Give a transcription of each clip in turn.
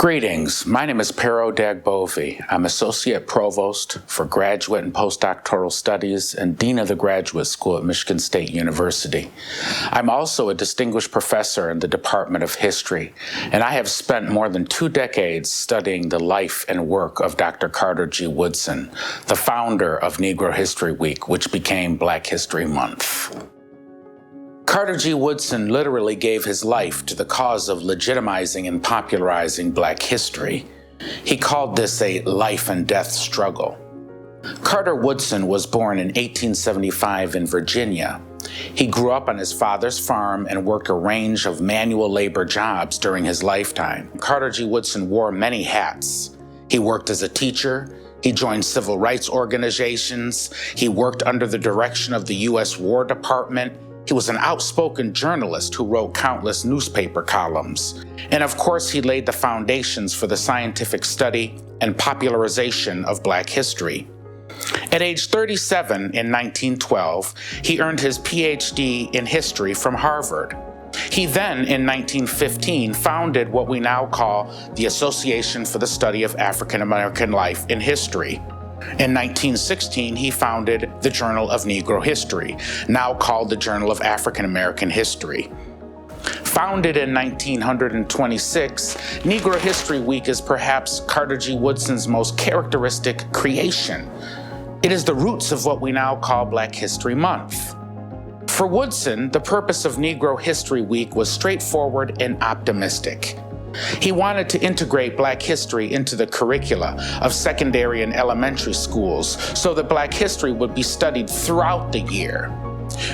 Greetings, my name is Pero Dagbovi. I'm Associate Provost for Graduate and Postdoctoral Studies and Dean of the Graduate School at Michigan State University. I'm also a distinguished professor in the Department of History, and I have spent more than 2 decades studying the life and work of Dr. Carter G. Woodson, the founder of Negro History Week, which became Black History Month. Carter G. Woodson literally gave his life to the cause of legitimizing and popularizing Black history. He called this a life and death struggle. Carter Woodson was born in 1875 in Virginia. He grew up on his father's farm and worked a range of manual labor jobs during his lifetime. Carter G. Woodson wore many hats. He worked as a teacher. He joined civil rights organizations. He worked under the direction of the U.S. War Department. He was an outspoken journalist who wrote countless newspaper columns. And of course, he laid the foundations for the scientific study and popularization of Black history. At age 37 in 1912, he earned his PhD in history from Harvard. He then, in 1915, founded what we now call the Association for the Study of African American Life in History. In 1916, he founded the Journal of Negro History, now called the Journal of African American History. Founded in 1926, Negro History Week is perhaps Carter G. Woodson's most characteristic creation. It is the roots of what we now call Black History Month. For Woodson, the purpose of Negro History Week was straightforward and optimistic. He wanted to integrate Black history into the curricula of secondary and elementary schools so that Black history would be studied throughout the year.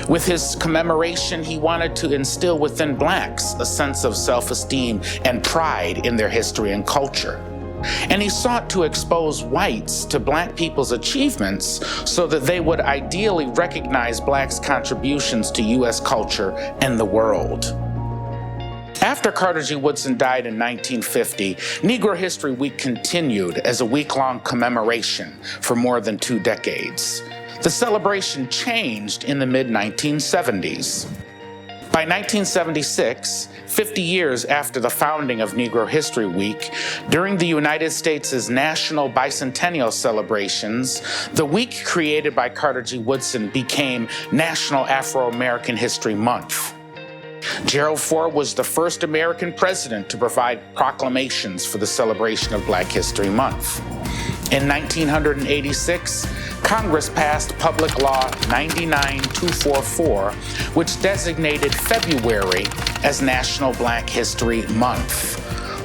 With his commemoration, he wanted to instill within Blacks a sense of self-esteem and pride in their history and culture. And he sought to expose whites to Black people's achievements so that they would ideally recognize Blacks' contributions to U.S. culture and the world. After Carter G. Woodson died in 1950, Negro History Week continued as a week-long commemoration for more than 2 decades. The celebration changed in the mid-1970s. By 1976, 50 years after the founding of Negro History Week, during the United States' national bicentennial celebrations, the week created by Carter G. Woodson became National Afro-American History Month. Gerald Ford was the first American president to provide proclamations for the celebration of Black History Month. In 1986, Congress passed Public Law 99244, which designated February as National Black History Month.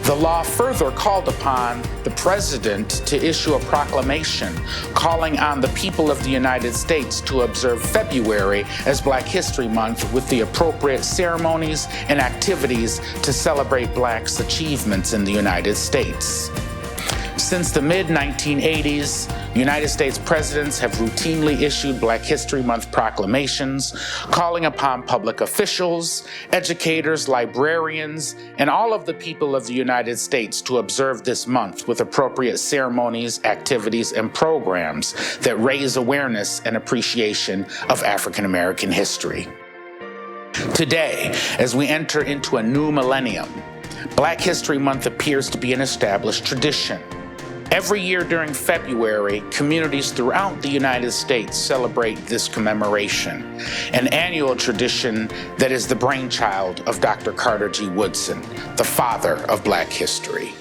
The law further called upon the president to issue a proclamation calling on the people of the United States to observe February as Black History Month with the appropriate ceremonies and activities to celebrate Blacks' achievements in the United States. Since the mid-1980s, United States presidents have routinely issued Black History Month proclamations calling upon public officials, educators, librarians, and all of the people of the United States to observe this month with appropriate ceremonies, activities, and programs that raise awareness and appreciation of African American history. Today, as we enter into a new millennium, Black History Month appears to be an established tradition. Every year during February, communities throughout the United States celebrate this commemoration, an annual tradition that is the brainchild of Dr. Carter G. Woodson, the father of Black history.